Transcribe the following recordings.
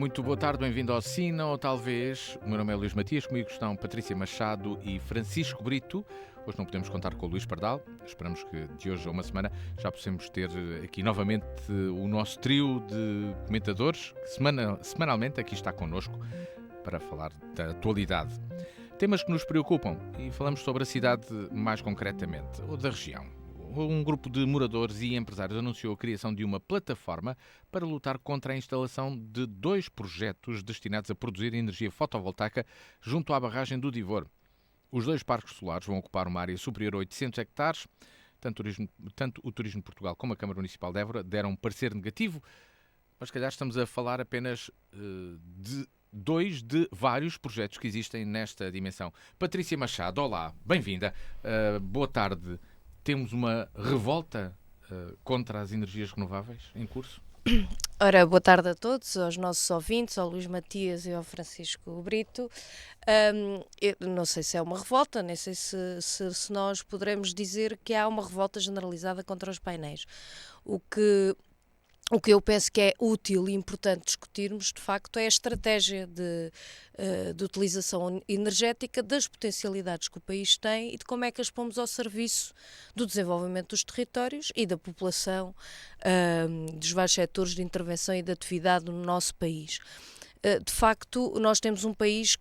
Muito boa tarde, bem-vindo ao Sina, ou talvez. O meu nome é Luís Matias, comigo estão Patrícia Machado e Francisco Brito. Hoje não podemos contar com o Luís Pardal. Esperamos que de hoje a uma semana já possamos ter aqui novamente o nosso trio de comentadores que semanalmente aqui está connosco para falar da atualidade. Temas que nos preocupam e falamos sobre a cidade mais concretamente, ou da região. Um grupo de moradores e empresários anunciou a criação de uma plataforma para lutar contra a instalação de 2 projetos destinados a produzir energia fotovoltaica junto à barragem do Divor. Os 2 parques solares vão ocupar uma área superior a 800 hectares. Tanto o Turismo de Portugal como a Câmara Municipal de Évora deram um parecer negativo, mas se calhar estamos a falar apenas de 2 de vários projetos que existem nesta dimensão. Patrícia Machado, olá, bem-vinda, boa tarde. Temos uma revolta contra as energias renováveis em curso? Ora, boa tarde a todos, aos nossos ouvintes, ao Luís Matias e ao Francisco Brito. Eu não sei se é uma revolta, nem sei se nós poderemos dizer que há uma revolta generalizada contra os painéis. O que eu penso que é útil e importante discutirmos, de facto, é a estratégia de utilização energética, das potencialidades que o país tem e de como é que as pomos ao serviço do desenvolvimento dos territórios e da população, dos vários setores de intervenção e de atividade no nosso país. De facto, nós temos um país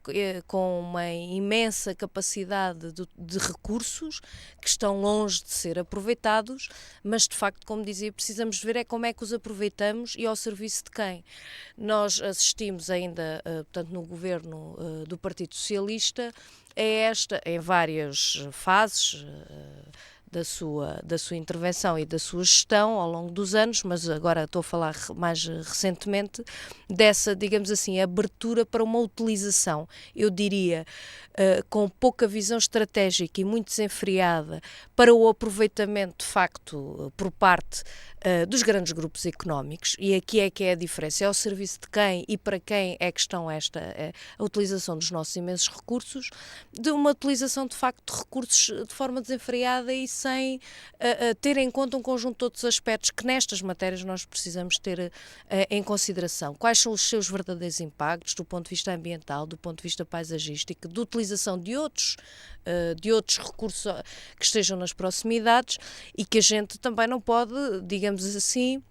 com uma imensa capacidade de recursos que estão longe de ser aproveitados, mas de facto, como dizia, precisamos ver é como é que os aproveitamos e ao serviço de quem. Nós assistimos ainda, portanto, no governo do Partido Socialista, em várias fases da sua intervenção e da sua gestão ao longo dos anos, mas agora estou a falar mais recentemente, dessa, digamos assim, abertura para uma utilização, eu diria, com pouca visão estratégica e muito desenfreada para o aproveitamento, de facto, por parte dos grandes grupos económicos, e aqui é que é a diferença, é ao serviço de quem e para quem é que estão a utilização dos nossos imensos recursos, de uma utilização, de facto, de recursos de forma desenfreada e sem ter em conta um conjunto de outros aspectos que nestas matérias nós precisamos ter em consideração. Quais são os seus verdadeiros impactos do ponto de vista ambiental, do ponto de vista paisagístico, de utilização de outros recursos que estejam nas proximidades e que a gente também não pode, digamos assim,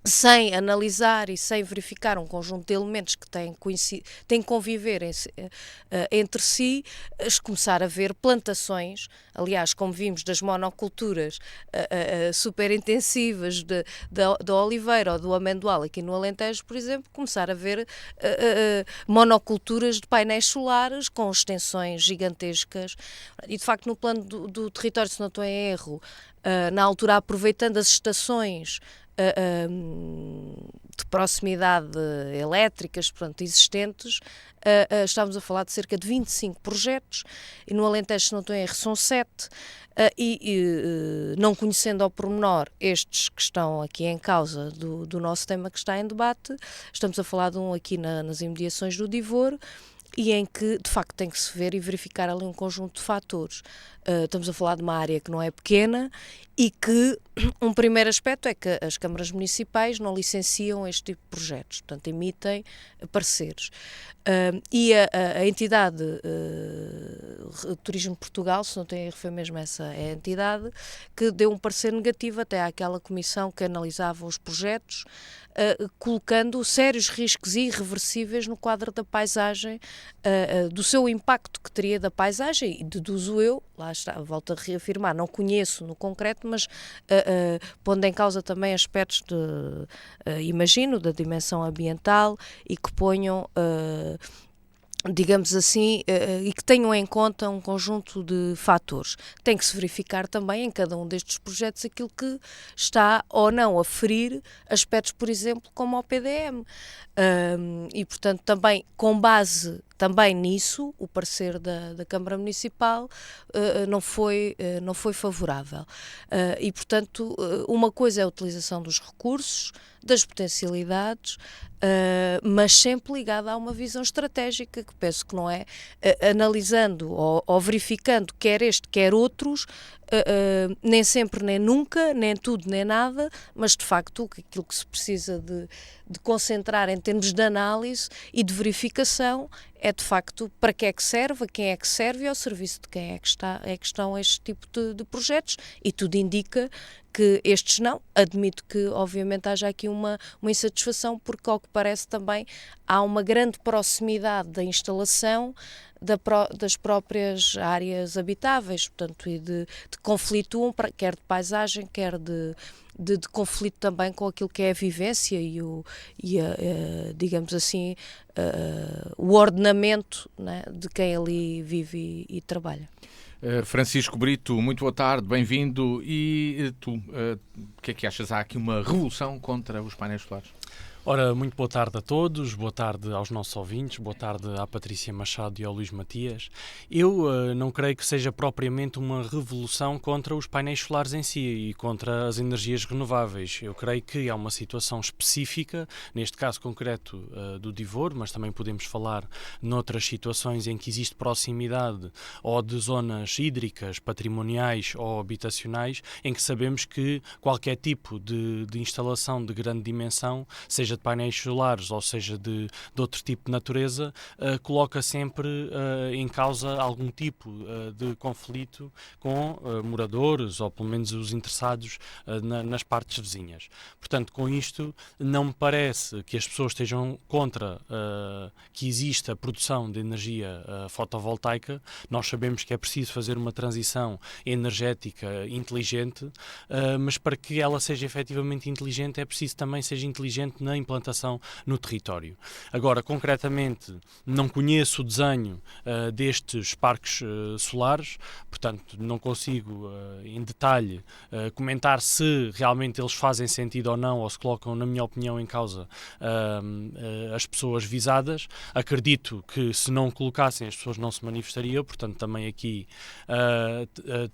sem analisar e sem verificar um conjunto de elementos que têm que conviver entre si, começar a ver plantações, aliás, como vimos das monoculturas super intensivas da oliveira ou do amendoal aqui no Alentejo, por exemplo, começar a ver monoculturas de painéis solares com extensões gigantescas. E, de facto, no plano do território, se não estou em erro, na altura aproveitando as estações de proximidade elétricas, portanto, existentes, estávamos a falar de cerca de 25 projetos, e no Alentejo, se não estou em erro, são 7, não conhecendo ao pormenor estes que estão aqui em causa do nosso tema que está em debate, estamos a falar de um aqui nas imediações do Divor, e em que, de facto, tem que se ver e verificar ali um conjunto de fatores. Estamos a falar de uma área que não é pequena e que um primeiro aspecto é que as câmaras municipais não licenciam este tipo de projetos, portanto, emitem pareceres. E a entidade Turismo de Portugal, se não tem erro, foi mesmo essa a entidade, que deu um parecer negativo até àquela comissão que analisava os projetos, colocando sérios riscos irreversíveis no quadro da paisagem, do seu impacto que teria da paisagem, e deduzo eu, lá está, volto a reafirmar, não conheço no concreto, mas pondo em causa também aspectos imagino, da dimensão ambiental e que ponham digamos assim, e que tenham em conta um conjunto de fatores. Tem que se verificar também em cada um destes projetos aquilo que está ou não a ferir aspectos, por exemplo, como o PDM. E, portanto, também com base também nisso, o parecer da Câmara Municipal não foi favorável. E, portanto, uma coisa é a utilização dos recursos, das potencialidades, mas sempre ligada a uma visão estratégica, que penso que não é, analisando ou verificando quer este, quer outros, nem sempre nem nunca, nem tudo nem nada, mas de facto aquilo que se precisa de concentrar em termos de análise e de verificação é de facto para que é que serve, a quem é que serve e ao serviço de quem é que estão este tipo de projetos, e tudo indica que estes não. Admito que obviamente haja aqui uma insatisfação, porque ao que parece também há uma grande proximidade da instalação das próprias áreas habitáveis, portanto, e de conflituam, quer de paisagem, quer de conflito também com aquilo que é a vivência digamos assim, o ordenamento, né, de quem ali vive e trabalha. Francisco Brito, muito boa tarde, bem-vindo. E tu, o que é que achas? Há aqui uma revolução contra os painéis solares? Ora, muito boa tarde a todos, boa tarde aos nossos ouvintes, boa tarde à Patrícia Machado e ao Luís Matias. Eu não creio que seja propriamente uma revolução contra os painéis solares em si e contra as energias renováveis. Eu creio que há uma situação específica, neste caso concreto do Divor, mas também podemos falar noutras situações em que existe proximidade ou de zonas hídricas, patrimoniais ou habitacionais, em que sabemos que qualquer tipo de instalação de grande dimensão, seja de painéis solares ou seja de outro tipo de natureza, coloca sempre em causa algum tipo de conflito com moradores ou pelo menos os interessados nas partes vizinhas. Portanto, com isto, não me parece que as pessoas estejam contra que exista a produção de energia fotovoltaica. Nós sabemos que é preciso fazer uma transição energética inteligente, mas para que ela seja efetivamente inteligente é preciso também seja inteligente na implantação no território. Agora, concretamente, não conheço o desenho destes parques solares, portanto, não consigo em detalhe comentar se realmente eles fazem sentido ou não, ou se colocam, na minha opinião, em causa as pessoas visadas. Acredito que se não colocassem, as pessoas não se manifestariam, portanto, também aqui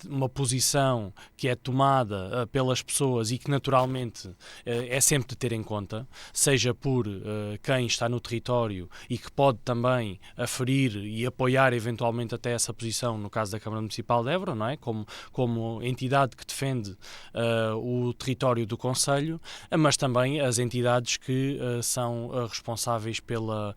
uma posição que é tomada pelas pessoas e que naturalmente é sempre de ter em conta, seja por quem está no território e que pode também aferir e apoiar eventualmente até essa posição, no caso da Câmara Municipal de Évora, não é? Como entidade que defende o território do concelho, mas também as entidades que são responsáveis pelo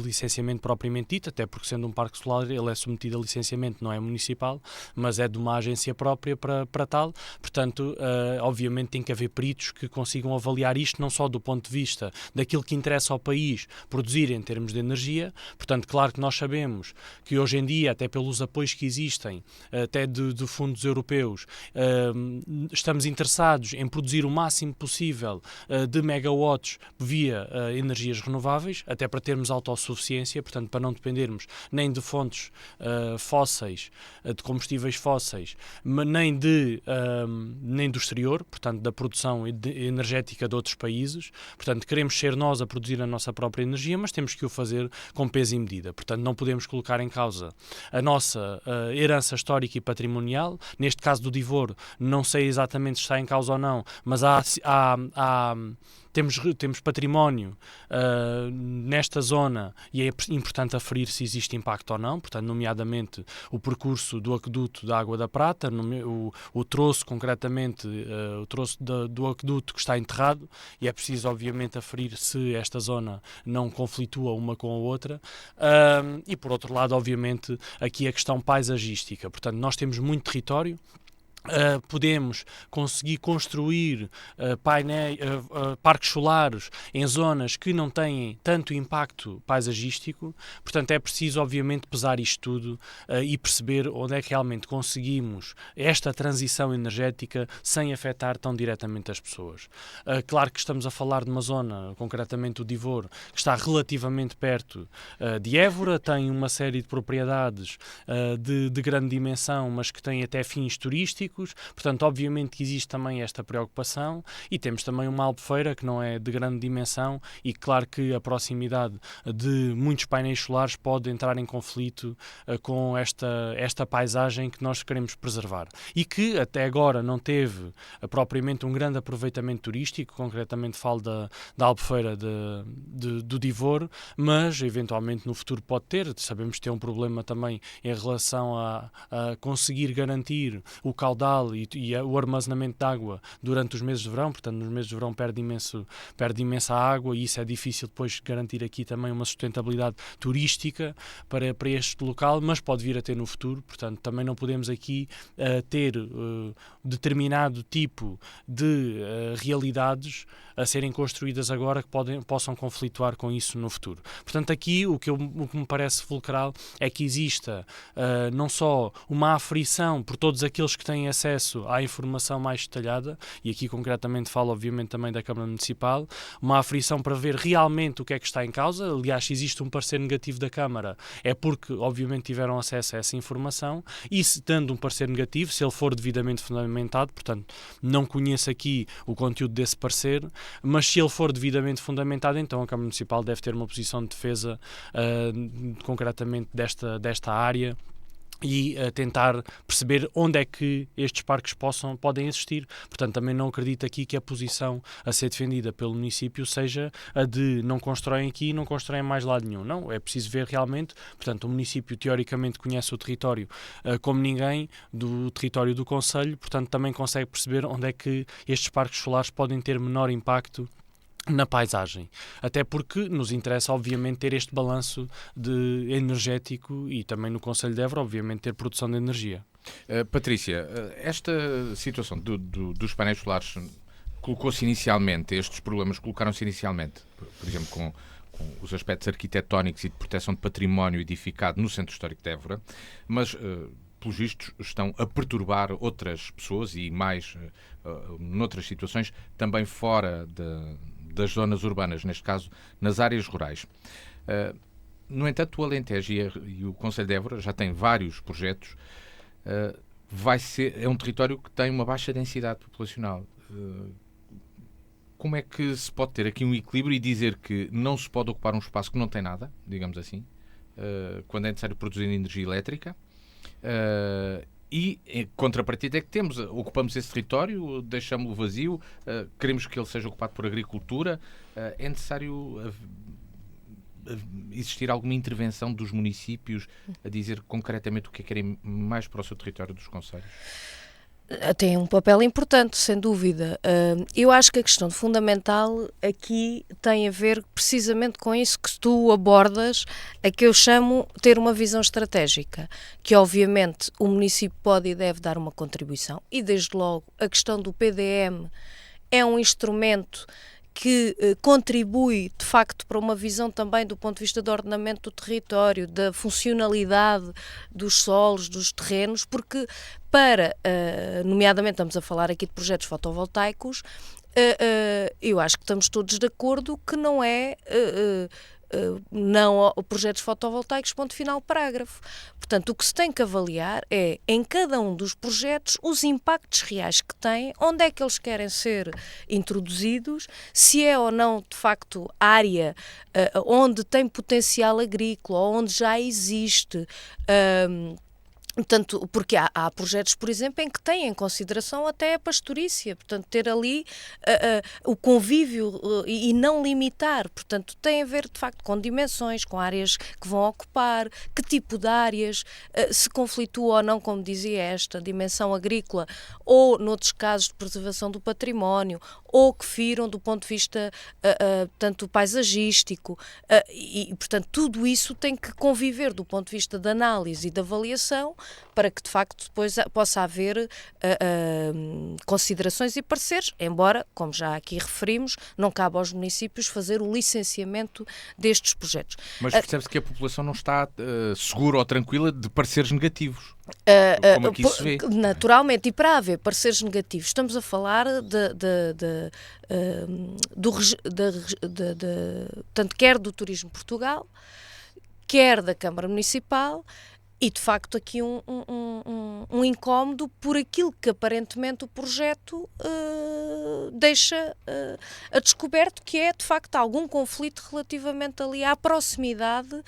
licenciamento propriamente dito, até porque sendo um parque solar ele é submetido a licenciamento, não é municipal, mas é de uma agência própria para tal. Portanto, obviamente tem que haver peritos que consigam avaliar isto não só do ponto de vista daquilo que interessa ao país produzir em termos de energia. Portanto, claro que nós sabemos que hoje em dia, até pelos apoios que existem, até de fundos europeus, estamos interessados em produzir o máximo possível de megawatts via energias renováveis, até para termos autossuficiência, portanto, para não dependermos nem de fontes fósseis, de combustíveis fósseis, nem do exterior, portanto, da produção energética de outros países. Portanto, queremos ser nós a produzir a nossa própria energia, mas temos que o fazer com peso e medida. Portanto, não podemos colocar em causa a nossa herança histórica e patrimonial. Neste caso do Divor, não sei exatamente se está em causa ou não, mas temos património nesta zona e é importante aferir se existe impacto ou não, portanto, nomeadamente o percurso do aqueduto da Água da Prata, o troço, concretamente, o troço do aqueduto que está enterrado, e é preciso, obviamente, aferir se esta zona não conflitua uma com a outra. E, por outro lado, obviamente, aqui a questão paisagística. Portanto, nós temos muito território. Podemos conseguir construir parques solares em zonas que não têm tanto impacto paisagístico. Portanto, é preciso, obviamente, pesar isto tudo e perceber onde é que realmente conseguimos esta transição energética sem afetar tão diretamente as pessoas. Claro que estamos a falar de uma zona, concretamente o Divor, que está relativamente perto de Évora, tem uma série de propriedades de grande dimensão, mas que tem até fins turísticos. turísticos, portanto, obviamente que existe também esta preocupação e temos também uma Albufeira que não é de grande dimensão e claro que a proximidade de muitos painéis solares pode entrar em conflito com esta paisagem que nós queremos preservar e que até agora não teve propriamente um grande aproveitamento turístico, concretamente falo da Albufeira do Divor, mas eventualmente no futuro pode ter. Sabemos que tem um problema também em relação a conseguir garantir o caudal e o armazenamento de água durante os meses de verão, portanto nos meses de verão perde imensa água e isso é difícil depois garantir aqui também uma sustentabilidade turística para este local, mas pode vir a ter no futuro, portanto também não podemos aqui ter determinado tipo de realidades a serem construídas agora que possam conflituar com isso no futuro. Portanto, aqui o que me parece fulcral é que exista não só uma aflição por todos aqueles que têm acesso à informação mais detalhada, e aqui concretamente falo obviamente também da Câmara Municipal, uma aflição para ver realmente o que é que está em causa. Aliás, se existe um parecer negativo da Câmara, é porque obviamente tiveram acesso a essa informação, e se dando um parecer negativo, se ele for devidamente fundamentado, portanto, não conheço aqui o conteúdo desse parecer, mas se ele for devidamente fundamentado, então a Câmara Municipal deve ter uma posição de defesa concretamente desta área e tentar perceber onde é que estes parques podem existir. Portanto, também não acredito aqui que a posição a ser defendida pelo município seja a de não constroem aqui e não constroem mais lado nenhum. Não, é preciso ver realmente. Portanto, o município teoricamente conhece o território como ninguém do território do concelho, portanto também consegue perceber onde é que estes parques solares podem ter menor impacto na paisagem, até porque nos interessa obviamente ter este balanço energético e também no Concelho de Évora obviamente ter produção de energia. Patrícia, esta situação dos painéis solares colocou-se inicialmente, estes problemas colocaram-se inicialmente, por exemplo, com os aspectos arquitetónicos e de proteção de património edificado no Centro Histórico de Évora, mas pelos vistos, estão a perturbar outras pessoas e mais noutras situações, também fora das zonas urbanas, neste caso, nas áreas rurais. No entanto, o Alentejo e o Concelho de Évora já têm vários projetos. É um território que tem uma baixa densidade populacional. Como é que se pode ter aqui um equilíbrio e dizer que não se pode ocupar um espaço que não tem nada, digamos assim, quando é necessário produzir energia elétrica? E, em contrapartida, é que ocupamos esse território, deixamos-lo vazio, queremos que ele seja ocupado por agricultura. É necessário existir alguma intervenção dos municípios a dizer concretamente o que é que querem mais para o seu território dos concelhos? Tem um papel importante, sem dúvida. Eu acho que a questão fundamental aqui tem a ver precisamente com isso que tu abordas, a que eu chamo ter uma visão estratégica, que obviamente o município pode e deve dar uma contribuição, e desde logo a questão do PDM é um instrumento que contribui, de facto, para uma visão também do ponto de vista do ordenamento do território, da funcionalidade dos solos, dos terrenos, porque nomeadamente estamos a falar aqui de projetos fotovoltaicos, eu acho que estamos todos de acordo que não é não projetos fotovoltaicos, ponto final, parágrafo. Portanto, o que se tem que avaliar é, em cada um dos projetos, os impactos reais que têm, onde é que eles querem ser introduzidos, se é ou não, de facto, área onde tem potencial agrícola, onde já existe. Portanto, porque há projetos, por exemplo, em que têm em consideração até a pastorícia, portanto, ter ali o convívio e não limitar, portanto, tem a ver, de facto, com dimensões, com áreas que vão ocupar, que tipo de áreas, se conflitua ou não, como dizia esta, dimensão agrícola, ou, noutros casos, de preservação do património, ou que firam do ponto de vista, tanto paisagístico, e, portanto, tudo isso tem que conviver do ponto de vista da análise e da avaliação, para que de facto depois possa haver considerações e pareceres, embora, como já aqui referimos, não cabe aos municípios fazer o licenciamento destes projetos. Mas percebe-se que a população não está segura ou tranquila de pareceres negativos, como aqui se vê. Naturalmente, e para haver pareceres negativos, estamos a falar tanto quer do Turismo Portugal, quer da Câmara Municipal, E, de facto, aqui um incómodo por aquilo que aparentemente o projeto deixa a descoberto, que é, de facto, algum conflito relativamente ali à proximidade,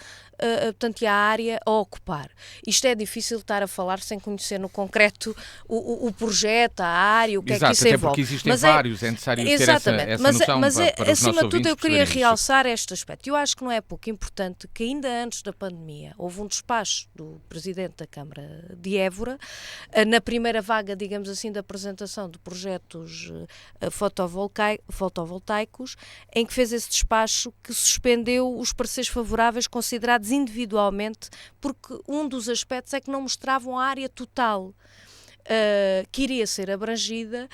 portanto, e à área a ocupar. Isto é difícil estar a falar sem conhecer no concreto o projeto, a área, o que Exato, é que isso até envolve. porque existem vários, é necessário ter essa noção para os nossos Acima de tudo, ouvintes eu queria perceberem realçar este aspecto. Eu acho que não é pouco importante que ainda antes da pandemia houve um despacho do Presidente da Câmara de Évora, na primeira vaga, digamos assim, da apresentação de projetos fotovoltaicos, em que fez esse despacho que suspendeu os pareceres favoráveis considerados individualmente, porque um dos aspectos é que não mostravam a área total que iria ser abrangida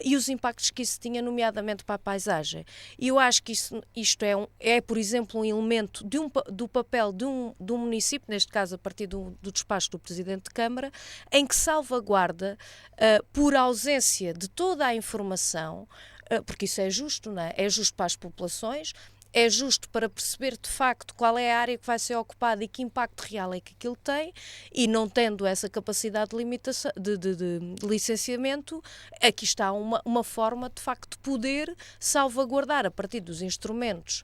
e os impactos que isso tinha, nomeadamente para a paisagem. E eu acho que isto é, por exemplo, um elemento do papel de um município, neste caso a partir do despacho do Presidente de Câmara, em que salvaguarda, por ausência de toda a informação, porque isso é justo, não é? É justo para as populações, é justo para perceber de facto qual é a área que vai ser ocupada e que impacto real é que aquilo tem, e não tendo essa capacidade de limitação, de licenciamento, aqui está uma forma de facto de poder salvaguardar a partir dos instrumentos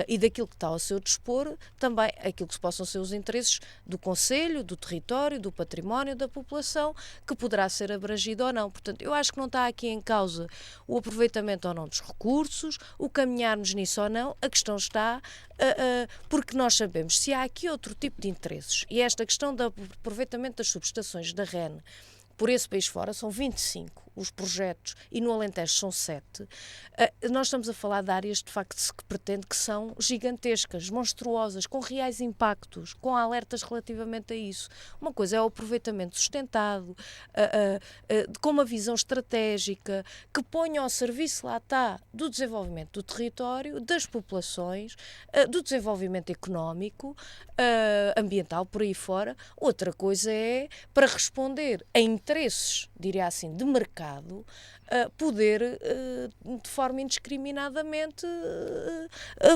e daquilo que está ao seu dispor, também aquilo que possam ser os interesses do concelho, do território, do património, da população, que poderá ser abrangido ou não. Portanto, eu acho que não está aqui em causa o aproveitamento ou não dos recursos, o caminharmos nisso ou não. A questão está, porque nós sabemos, se há aqui outro tipo de interesses, e esta questão do aproveitamento das subestações da REN por esse país fora, são 25 os projetos, e no Alentejo são 7, nós estamos a falar de áreas, de facto, que pretende que são gigantescas, monstruosas, com reais impactos, com alertas relativamente a isso. Uma coisa é o aproveitamento sustentado, com uma visão estratégica, que ponha ao serviço, lá está, do desenvolvimento do território, das populações, do desenvolvimento económico, ambiental, por aí fora. Outra coisa é, para responder a interesses, diria assim, de mercado, poder, de forma indiscriminadamente,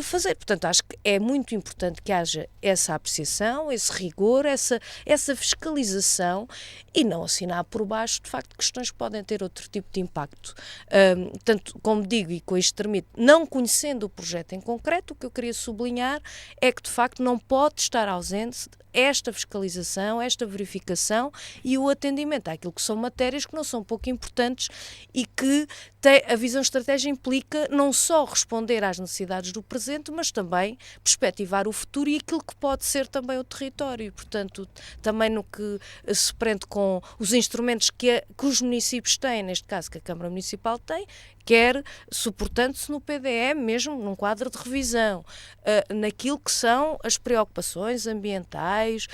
fazer. Portanto, acho que é muito importante que haja essa apreciação, esse rigor, essa fiscalização, e não assinar por baixo, de facto, questões que podem ter outro tipo de impacto. Tanto, como digo, e com isto termino, não conhecendo o projeto em concreto, o que eu queria sublinhar é que, de facto, não pode estar ausente esta fiscalização, esta verificação e o atendimento àquilo que são matérias que não são pouco importantes e que a visão estratégica implica não só responder às necessidades do presente, mas também perspectivar o futuro e aquilo que pode ser também o território. Portanto, também no que se prende com os instrumentos que os municípios têm, neste caso que a Câmara Municipal tem, quer suportando-se no PDM, mesmo num quadro de revisão, naquilo que são as preocupações ambientais,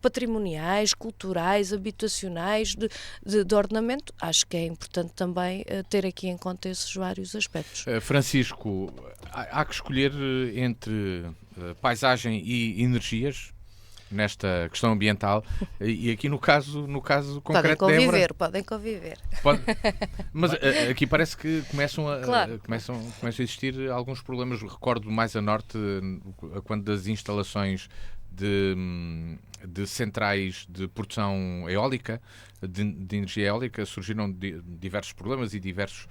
patrimoniais, culturais, habitacionais, de ordenamento. Acho que é importante também ter aqui em conta esses vários aspectos. Francisco, há que escolher entre paisagem e energias nesta questão ambiental, e aqui no caso concreto de Évora... Podem conviver. Mas aqui parece que começam a existir alguns problemas. Recordo mais a norte, quando das instalações de centrais de produção eólica, de energia eólica, surgiram diversos problemas e diversos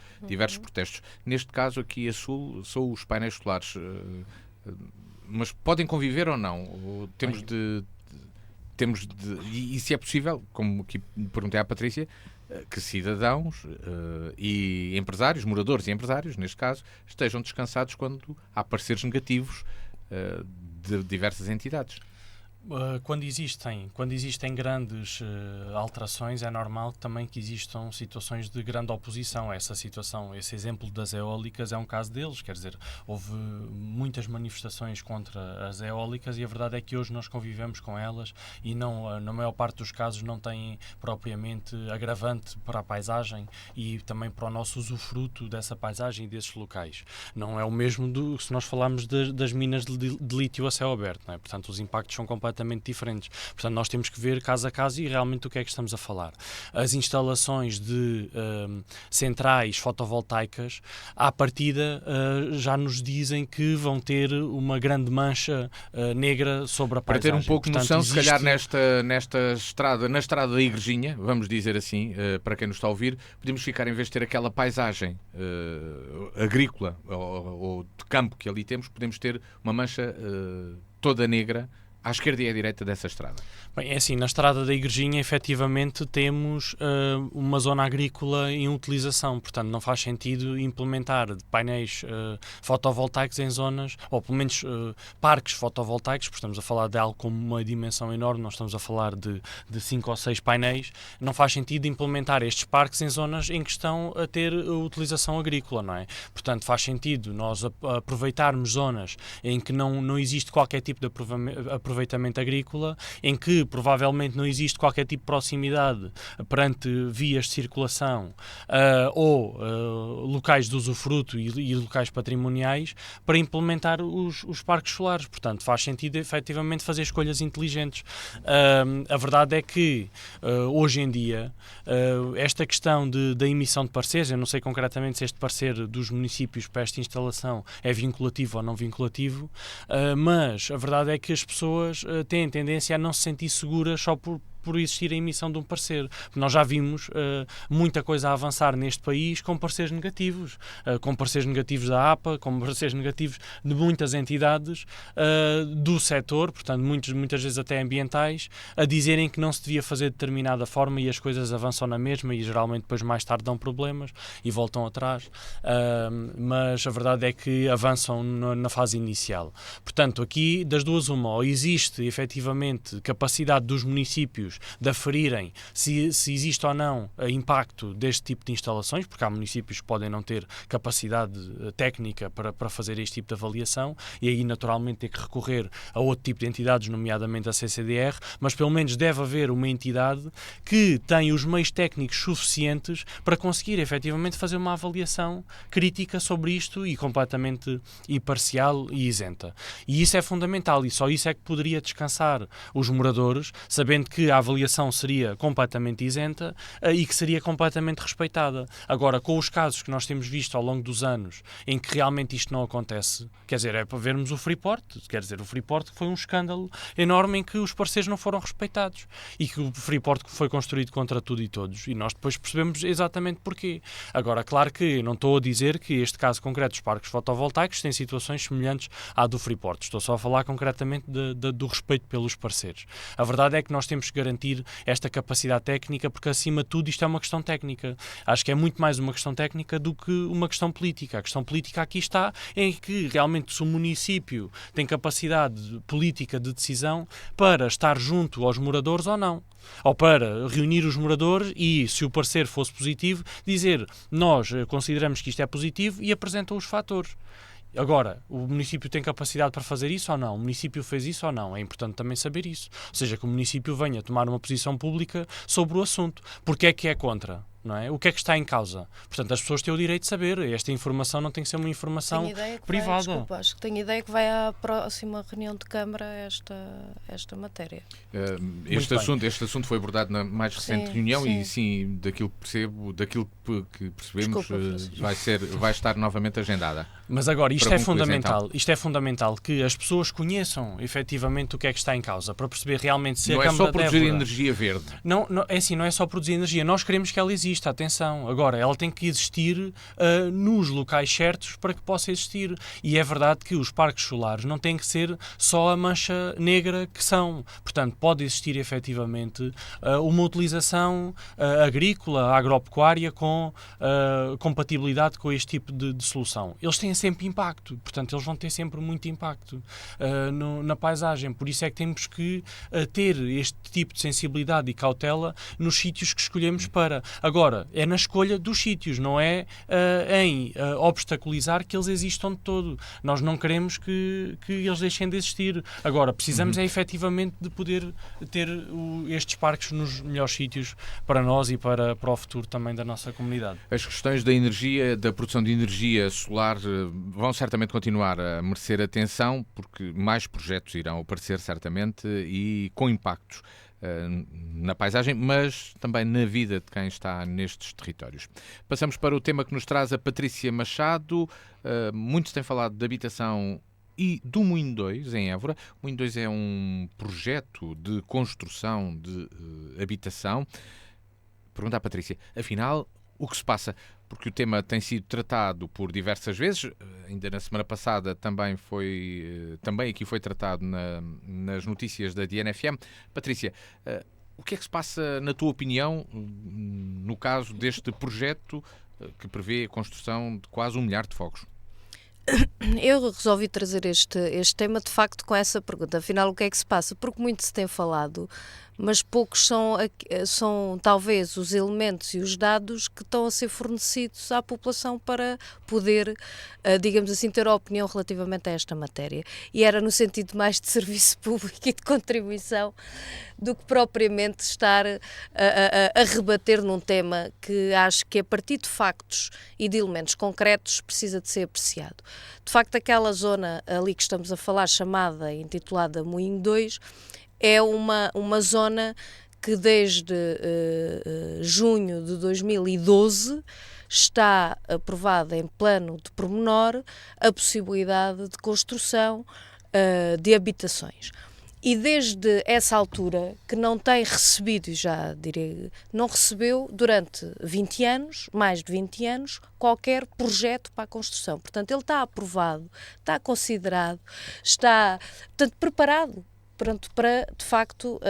protestos. Neste caso aqui a sul são os painéis solares, mas podem conviver ou não? Ou e se é possível, como aqui perguntei à Patrícia, que cidadãos e empresários, moradores e empresários, neste caso, estejam descansados quando há pareceres negativos de diversas entidades. Quando existem grandes alterações, é normal também que existam situações de grande oposição. Esse exemplo das eólicas é um caso deles, quer dizer, houve muitas manifestações contra as eólicas e a verdade é que hoje nós convivemos com elas e não, na maior parte dos casos não têm propriamente agravante para a paisagem e também para o nosso usufruto dessa paisagem e desses locais. Não é o mesmo se nós falarmos das minas de lítio a céu aberto, não é? Portanto, os impactos são completamente completamente diferentes. Portanto, nós temos que ver caso a caso e realmente o que é que estamos a falar. As instalações de centrais fotovoltaicas, à partida, já nos dizem que vão ter uma grande mancha negra sobre a paisagem. Para ter um pouco de Portanto, noção, se calhar nesta estrada, na estrada da Igrejinha, vamos dizer assim, para quem nos está a ouvir, podemos ficar, em vez de ter aquela paisagem agrícola ou de campo que ali temos, podemos ter uma mancha toda negra à esquerda e à direita dessa estrada. Bem, é assim, na estrada da Igrejinha, efetivamente, temos uma zona agrícola em utilização, portanto não faz sentido implementar painéis fotovoltaicos em zonas, ou pelo menos parques fotovoltaicos, porque estamos a falar de algo com uma dimensão enorme, não estamos a falar de 5 ou 6 painéis, não faz sentido implementar estes parques em zonas em que estão a ter utilização agrícola, não é? Portanto, faz sentido nós aproveitarmos zonas em que não existe qualquer tipo de aproveitamento agrícola, em que provavelmente não existe qualquer tipo de proximidade perante vias de circulação ou locais de usufruto e locais patrimoniais para implementar os parques solares. Portanto, faz sentido efetivamente fazer escolhas inteligentes. A verdade é que hoje em dia esta questão da emissão de pareceres, eu não sei concretamente se este parecer dos municípios para esta instalação é vinculativo ou não vinculativo, mas a verdade é que as pessoas têm tendência a não se sentir seguras só por existir a emissão de um parecer. Nós já vimos muita coisa a avançar neste país com pareceres negativos da APA, com pareceres negativos de muitas entidades do setor, portanto muitas vezes até ambientais, a dizerem que não se devia fazer de determinada forma e as coisas avançam na mesma e geralmente depois mais tarde dão problemas e voltam atrás, mas a verdade é que avançam na fase inicial. Portanto, aqui das duas uma, ou existe efetivamente capacidade dos municípios de aferirem se existe ou não impacto deste tipo de instalações, porque há municípios que podem não ter capacidade técnica para fazer este tipo de avaliação e aí naturalmente ter que recorrer a outro tipo de entidades, nomeadamente a CCDR, mas pelo menos deve haver uma entidade que tem os meios técnicos suficientes para conseguir efetivamente fazer uma avaliação crítica sobre isto e completamente imparcial e isenta. E isso é fundamental e só isso é que poderia descansar os moradores, sabendo que a avaliação seria completamente isenta e que seria completamente respeitada. Agora, com os casos que nós temos visto ao longo dos anos em que realmente isto não acontece, quer dizer, é para vermos o Freeport, quer dizer, o Freeport foi um escândalo enorme em que os parceiros não foram respeitados e que o Freeport foi construído contra tudo e todos e nós depois percebemos exatamente porquê. Agora, claro que não estou a dizer que este caso concreto dos parques fotovoltaicos tem situações semelhantes à do Freeport, estou só a falar concretamente do respeito pelos parceiros. A verdade é que nós temos que garantir esta capacidade técnica, porque acima de tudo isto é uma questão técnica. Acho que é muito mais uma questão técnica do que uma questão política. A questão política aqui está em que realmente se o município tem capacidade política de decisão para estar junto aos moradores ou não. Ou para reunir os moradores e, se o parecer fosse positivo, dizer nós consideramos que isto é positivo e apresentam os fatores. Agora, o município tem capacidade para fazer isso ou não? O município fez isso ou não? É importante também saber isso. Ou seja, que o município venha tomar uma posição pública sobre o assunto. Porque é que é contra? Não é? O que é que está em causa? Portanto, as pessoas têm o direito de saber. Esta informação não tem que ser uma informação privada. Acho que tenho ideia que vai à próxima reunião de Câmara esta matéria. Este assunto foi abordado na mais recente reunião e sim, daquilo que percebemos, vai estar novamente agendada. Mas agora, isto é fundamental. Isto é fundamental que as pessoas conheçam efetivamente o que é que está em causa, para perceber realmente se a Câmara Não é só produzir energia verde. Não, é assim, não é só produzir energia. Nós queremos que ela exista. Atenção, agora, ela tem que existir nos locais certos para que possa existir. E é verdade que os parques solares não têm que ser só a mancha negra que são. Portanto, pode existir efetivamente uma utilização agrícola, agropecuária com compatibilidade com este tipo de solução. Eles têm sempre impacto, portanto, eles vão ter sempre muito impacto na paisagem. Por isso é que temos que ter este tipo de sensibilidade e cautela nos sítios que escolhemos para. Agora, Agora, é na escolha dos sítios, não é em obstaculizar que eles existam de todo. Nós não queremos que eles deixem de existir. Agora, precisamos é efetivamente de poder ter estes parques nos melhores sítios para nós e para o futuro também da nossa comunidade. As questões da energia, da produção de energia solar, vão certamente continuar a merecer atenção, porque mais projetos irão aparecer certamente e com impactos na paisagem, mas também na vida de quem está nestes territórios. Passamos para o tema que nos traz a Patrícia Machado. Muito se tem falado de habitação e do Moinho 2, em Évora. O Moinho 2 é um projeto de construção de habitação. Pergunta à Patrícia, afinal, o que se passa? Porque o tema tem sido tratado por diversas vezes, ainda na semana passada também aqui foi tratado nas notícias da DNFM. Patrícia, o que é que se passa, na tua opinião, no caso deste projeto que prevê a construção de quase 1 milhar de fogos? Eu resolvi trazer este tema de facto com essa pergunta, afinal o que é que se passa? Porque muito se tem falado, mas poucos são talvez os elementos e os dados que estão a ser fornecidos à população para poder, digamos assim, ter a opinião relativamente a esta matéria. E era no sentido mais de serviço público e de contribuição do que propriamente estar a rebater num tema que acho que a partir de factos e de elementos concretos precisa de ser apreciado. De facto, aquela zona ali que estamos a falar, chamada, intitulada Moinho 2, é uma zona que desde junho de 2012 está aprovada em plano de pormenor a possibilidade de construção de habitações. E desde essa altura que não tem recebido, já direi, não recebeu durante 20 anos, mais de 20 anos, qualquer projeto para a construção. Portanto, ele está aprovado, está considerado, está, portanto, preparado para, de facto,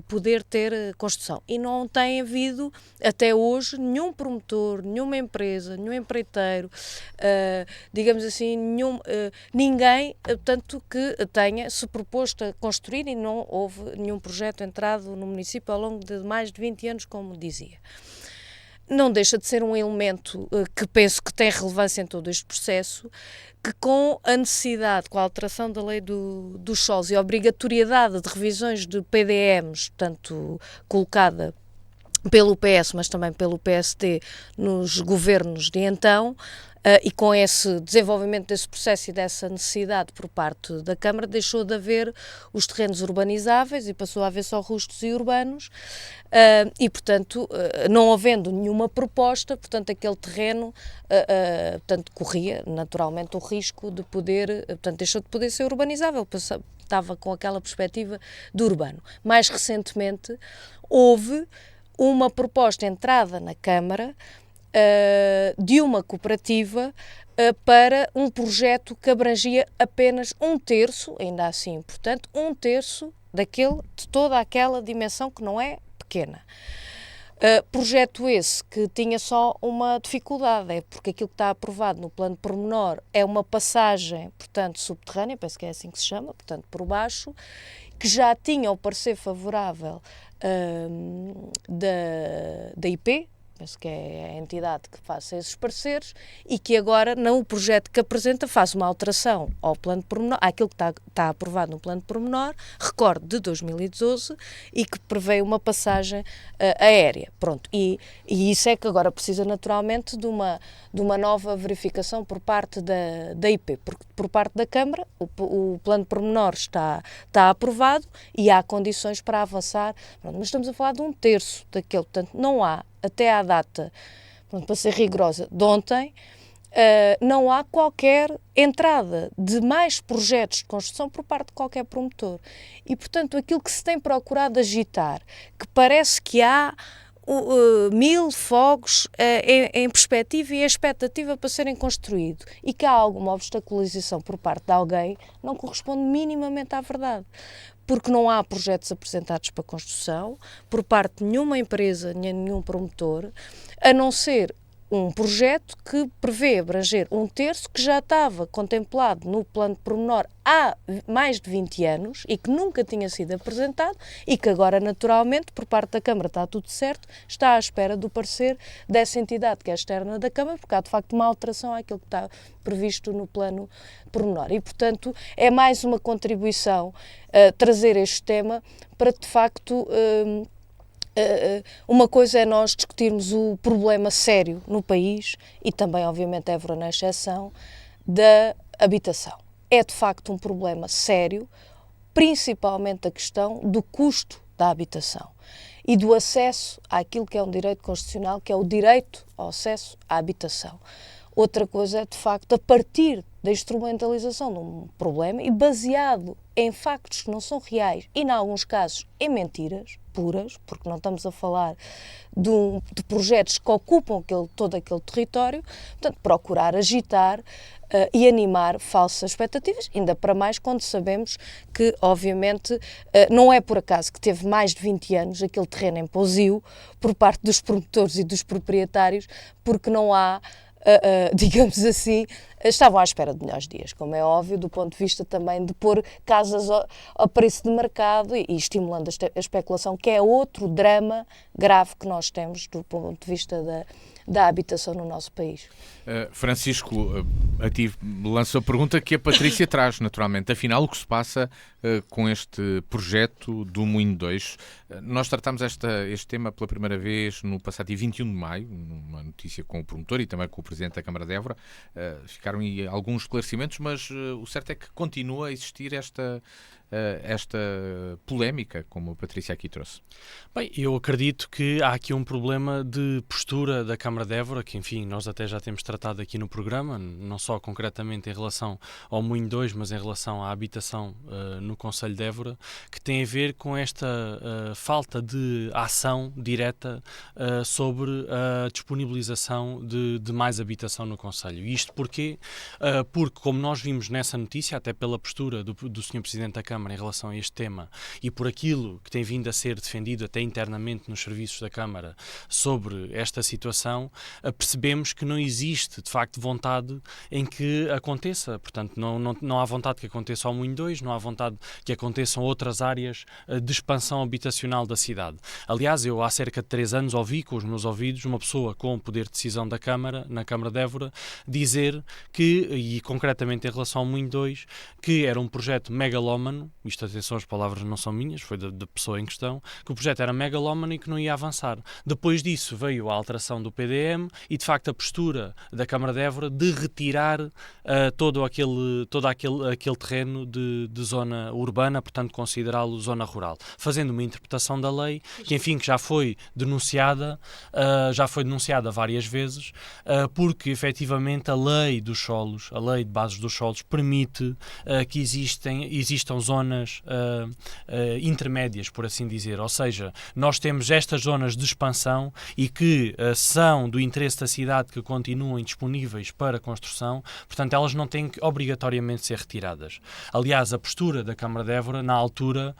poder ter construção. E não tem havido, até hoje, nenhum promotor, nenhuma empresa, nenhum empreiteiro, digamos assim, ninguém, tanto que tenha se proposto a construir, e não houve nenhum projeto entrado no município ao longo de mais de 20 anos, como dizia. Não deixa de ser um elemento que penso que tem relevância em todo este processo, que com a necessidade, com a alteração da lei dos solos e a obrigatoriedade de revisões de PDMs, tanto colocada pelo PS, mas também pelo PSD nos governos de então, e com esse desenvolvimento desse processo e dessa necessidade por parte da Câmara, deixou de haver os terrenos urbanizáveis e passou a haver só rústicos e urbanos, e, portanto, não havendo nenhuma proposta, portanto, aquele terreno portanto, corria naturalmente o risco de poder, portanto, deixou de poder ser urbanizável, estava com aquela perspectiva do urbano. Mais recentemente, houve uma proposta entrada na Câmara de uma cooperativa para um projeto que abrangia apenas 1/3, ainda assim importante, 1/3 de toda aquela dimensão que não é pequena. Projeto esse que tinha só uma dificuldade, porque aquilo que está aprovado no plano pormenor é uma passagem, portanto, subterrânea, penso que é assim que se chama, portanto, por baixo, que já tinha o parecer favorável da IP, penso que é a entidade que faça esses pareceres, e que agora, no projeto que apresenta, faz uma alteração ao plano de pormenor, àquilo que está aprovado no plano de pormenor, recordo, de 2012, e que prevê uma passagem aérea. Pronto, e isso é que agora precisa naturalmente de uma nova verificação por parte da IP, porque por parte da Câmara o plano de pormenor está aprovado e há condições para avançar. Pronto, mas estamos a falar de 1/3 daquele, portanto não há, até à data, para ser rigorosa, de ontem, não há qualquer entrada de mais projetos de construção por parte de qualquer promotor. E, portanto, aquilo que se tem procurado agitar, que parece que há 1000 fogos em perspectiva e em expectativa para serem construídos, e que há alguma obstaculização por parte de alguém, não corresponde minimamente à verdade. Porque não há projetos apresentados para construção por parte de nenhuma empresa, nem nenhum promotor, a não ser um projeto que prevê abranger 1/3, que já estava contemplado no plano de pormenor há mais de 20 anos e que nunca tinha sido apresentado e que agora, naturalmente, por parte da Câmara está tudo certo, está à espera do parecer dessa entidade que é externa da Câmara, porque há de facto uma alteração àquilo que está previsto no plano de pormenor. E, portanto, é mais uma contribuição trazer este tema para, de facto, uma coisa é nós discutirmos o problema sério no país, e também, obviamente, Évora na exceção, da habitação. É, de facto, um problema sério, principalmente a questão do custo da habitação e do acesso àquilo que é um direito constitucional, que é o direito ao acesso à habitação. Outra coisa é, de facto, a partir da instrumentalização de um problema e baseado em factos que não são reais e, em alguns casos, em mentiras puras, porque não estamos a falar de projetos que ocupam todo aquele território, portanto, procurar agitar e animar falsas expectativas, ainda para mais quando sabemos que, obviamente, não é por acaso que teve mais de 20 anos aquele terreno em pousio por parte dos promotores e dos proprietários, porque não há, digamos assim, estavam à espera de melhores dias, como é óbvio, do ponto de vista também de pôr casas a preço de mercado e estimulando a especulação, que é outro drama grave que nós temos do ponto de vista da habitação no nosso país. Francisco, a ti lanço a pergunta que a Patrícia traz, naturalmente. Afinal, o que se passa com este projeto do Moinho 2? Nós tratámos este tema pela primeira vez no passado dia 21 de maio, numa notícia com o promotor e também com o Presidente da Câmara de Évora. Ficaram aí alguns esclarecimentos, mas o certo é que continua a existir esta polémica, como a Patrícia aqui trouxe. Bem, eu acredito que há aqui um problema de postura da Câmara de Évora, que enfim, nós até já temos tratado aqui no programa, não só concretamente em relação ao Moinho 2, mas em relação à habitação no Concelho de Évora, que tem a ver com esta falta de ação direta sobre a disponibilização de mais habitação no Concelho. Isto porquê? Porque, como nós vimos nessa notícia, até pela postura do Sr. Presidente da Câmara em relação a este tema e por aquilo que tem vindo a ser defendido até internamente nos serviços da Câmara sobre esta situação, percebemos que não existe, de facto, vontade em que aconteça. Portanto, não há vontade que aconteça ao Moinho 2, não há vontade que aconteçam outras áreas de expansão habitacional da cidade. Aliás, eu há cerca de 3 anos ouvi com os meus ouvidos uma pessoa com poder de decisão da Câmara, na Câmara de Évora, dizer que, e concretamente em relação ao Moinho 2, que era um projeto megalómano, isto, atenção, as palavras não são minhas, foi da pessoa em questão, que o projeto era megalómano e que não ia avançar. Depois disso veio a alteração do PDM e, de facto, a postura da Câmara de Évora de retirar todo aquele terreno de zona urbana, portanto, considerá-lo zona rural, fazendo uma interpretação da lei que, enfim, que já foi denunciada várias vezes, porque, efetivamente, a lei dos solos, a lei de bases dos solos, permite que existam zonas intermédias, por assim dizer, ou seja, nós temos estas zonas de expansão e que são do interesse da cidade, que continuam disponíveis para construção, portanto elas não têm que obrigatoriamente ser retiradas. Aliás, a postura da Câmara de Évora na altura,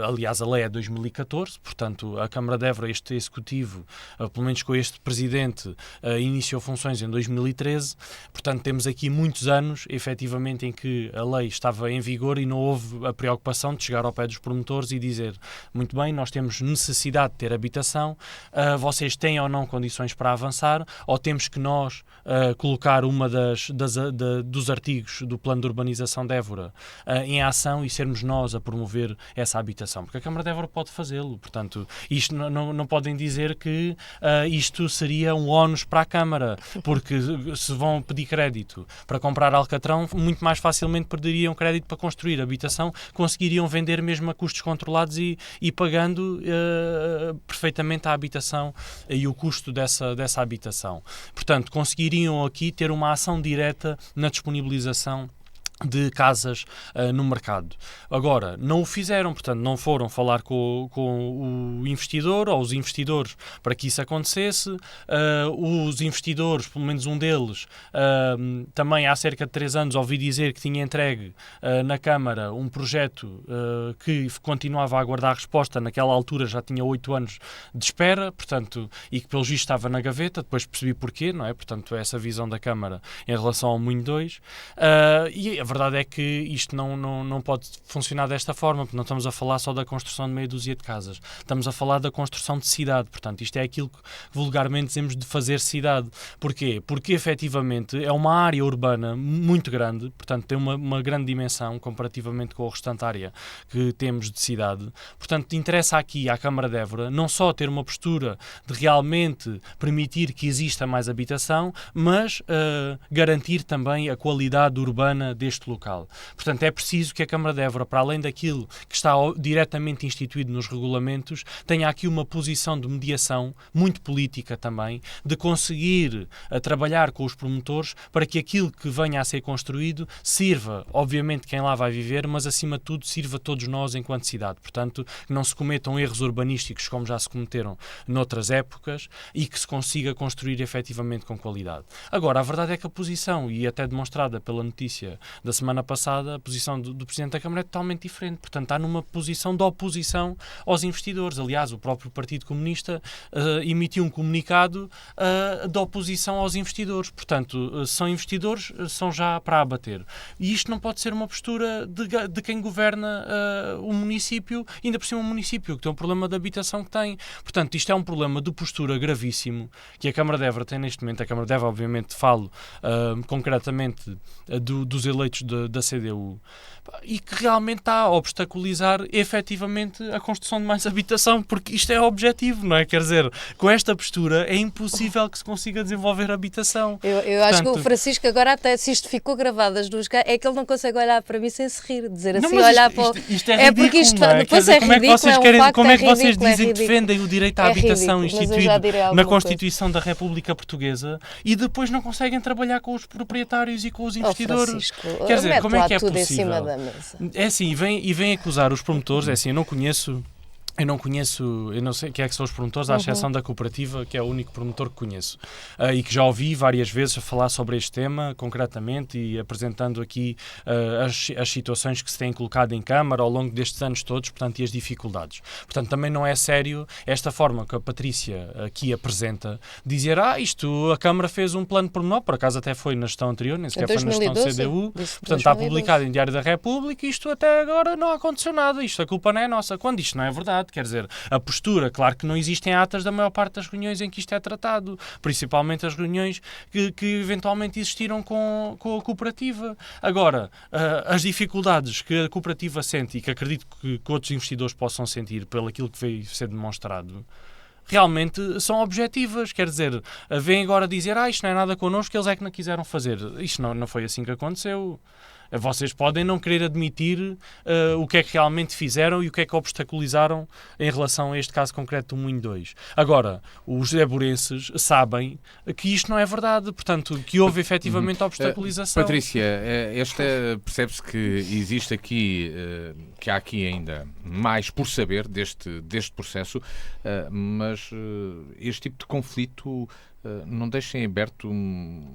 aliás a lei é de 2014, portanto a Câmara de Évora, este executivo, pelo menos com este presidente, iniciou funções em 2013, portanto temos aqui muitos anos, efetivamente, em que a lei estava em vigor e não houve a preocupação de chegar ao pé dos promotores e dizer: muito bem, nós temos necessidade de ter habitação, vocês têm ou não condições para avançar, ou temos que nós colocar uma dos artigos do plano de urbanização de Évora em ação e sermos nós a promover essa habitação, porque a Câmara de Évora pode fazê-lo. Portanto, isto não podem dizer que isto seria um ónus para a Câmara, porque se vão pedir crédito para comprar Alcatrão, muito mais facilmente perderiam crédito para construir habitação, conseguiriam vender mesmo a custos controlados e pagando perfeitamente a habitação e o custo dessa habitação. Portanto, conseguiriam aqui ter uma ação direta na disponibilização de casas no mercado. Agora, não o fizeram, portanto, não foram falar com o investidor ou os investidores para que isso acontecesse. Os investidores, pelo menos um deles, também há cerca de 3 anos ouvi dizer que tinha entregue na Câmara um projeto que continuava a aguardar resposta. Naquela altura já tinha 8 anos de espera, portanto, e que pelo visto estava na gaveta. Depois percebi porquê, não é? Portanto, essa visão da Câmara em relação ao Moinho 2. E a verdade é que isto não pode funcionar desta forma, porque não estamos a falar só da construção de meia dúzia de casas, estamos a falar da construção de cidade. Portanto, isto é aquilo que vulgarmente dizemos de fazer cidade. Porquê? Porque efetivamente é uma área urbana muito grande, portanto tem uma grande dimensão comparativamente com a restante área que temos de cidade. Portanto, interessa aqui à Câmara de Évora não só ter uma postura de realmente permitir que exista mais habitação, mas garantir também a qualidade urbana deste local. Portanto, é preciso que a Câmara de Évora, para além daquilo que está diretamente instituído nos regulamentos, tenha aqui uma posição de mediação, muito política também, de conseguir trabalhar com os promotores para que aquilo que venha a ser construído sirva, obviamente, quem lá vai viver, mas, acima de tudo, sirva a todos nós enquanto cidade. Portanto, que não se cometam erros urbanísticos como já se cometeram noutras épocas e que se consiga construir efetivamente com qualidade. Agora, a verdade é que a posição, e até demonstrada pela notícia da semana passada, a posição do Presidente da Câmara é totalmente diferente. Portanto, está numa posição de oposição aos investidores. Aliás, o próprio Partido Comunista emitiu um comunicado de oposição aos investidores. Portanto, são investidores, são já para abater. E isto não pode ser uma postura de quem governa o município, ainda por cima um município que tem um problema de habitação que tem. Portanto, isto é um problema de postura gravíssimo que a Câmara de Évora tem neste momento. A Câmara de Évora, obviamente, falo concretamente dos eleitos da CDU, e que realmente está a obstaculizar efetivamente a construção de mais habitação, porque isto é o objetivo, não é? Quer dizer, com esta postura é impossível que se consiga desenvolver habitação. Eu acho que o Francisco agora, até se isto ficou gravado das duas caras, é que ele não consegue olhar para mim sem se rir, dizer assim, olhar para o... Isto é ridículo, porque isto, não é? Depois dizer, como é que vocês como é que vocês dizem que defendem o direito à habitação instituído na Constituição da República Portuguesa e depois não conseguem trabalhar com os proprietários e com os investidores? Quer dizer, como é que é possível? É assim, e vem acusar os promotores, é assim, eu não sei quem é que são os promotores, à exceção da cooperativa, que é o único promotor que conheço. E que já ouvi várias vezes a falar sobre este tema, concretamente, e apresentando aqui as situações que se têm colocado em Câmara ao longo destes anos todos, portanto, e as dificuldades. Portanto, também não é sério esta forma que a Patrícia aqui apresenta, dizer, isto, a Câmara fez um plano pormenor, por acaso até foi na gestão anterior, nem sequer foi na gestão do CDU, portanto, está publicado em Diário da República, e isto até agora não aconteceu nada, isto a culpa não é nossa, quando isto não é verdade. Quer dizer, a postura, claro que não existem atas da maior parte das reuniões em que isto é tratado, principalmente as reuniões que eventualmente existiram com a cooperativa. Agora, as dificuldades que a cooperativa sente e que acredito que outros investidores possam sentir pelo aquilo que veio ser demonstrado, realmente são objetivas, quer dizer, vêm agora dizer, isto não é nada connosco, eles é que não quiseram fazer. Isto não foi assim que aconteceu. Vocês podem não querer admitir o que é que realmente fizeram e o que é que obstaculizaram em relação a este caso concreto do Moinho 2. Agora, os eburenses sabem que isto não é verdade, portanto, que houve efetivamente obstaculização. Patrícia, percebe-se que existe aqui, que há aqui ainda mais por saber deste processo, mas este tipo de conflito não deixa em aberto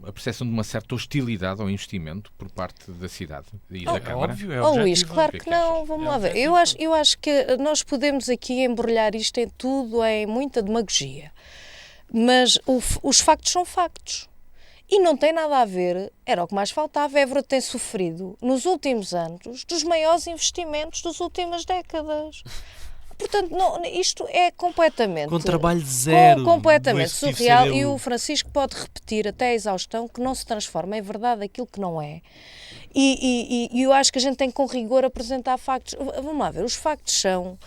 a percepção de uma certa hostilidade ao investimento por parte da cidade e da Câmara? Óbvio, é objetivo. Luís, claro que não. Vamos lá ver. Eu acho que nós podemos aqui embrulhar isto em tudo, em muita demagogia. Mas os factos são factos. E não tem nada a ver, era o que mais faltava. Évora tem sofrido, nos últimos anos, dos maiores investimentos das últimas décadas. Portanto, isto é completamente... Com trabalho zero. Completamente surreal. E o Francisco pode repetir até a exaustão que não se transforma em verdade aquilo que não é. E eu acho que a gente tem que, com rigor, apresentar factos. Vamos lá ver, os factos são...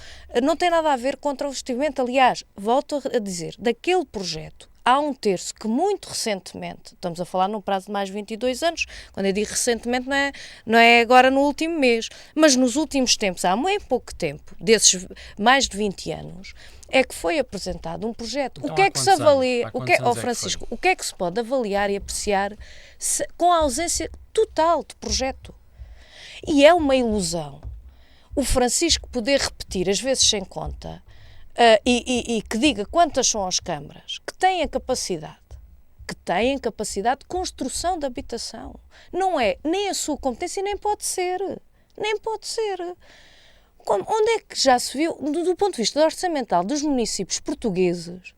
Não tem nada a ver contra o investimento. Aliás, volto a dizer, daquele projeto, há um terço que muito recentemente, estamos a falar num prazo de mais de 22 anos, quando eu digo recentemente não é agora no último mês, mas nos últimos tempos, há muito pouco tempo, desses mais de 20 anos, é que foi apresentado um projeto. Então, o que é que se avalia, Francisco, o que é que se pode avaliar e apreciar com a ausência total de projeto? E é uma ilusão o Francisco poder repetir, às vezes sem conta, e que diga quantas são as câmaras que têm a capacidade de construção de habitação. Não é nem a sua competência, nem pode ser. Nem pode ser. Onde é que já se viu, do ponto de vista orçamental dos municípios portugueses,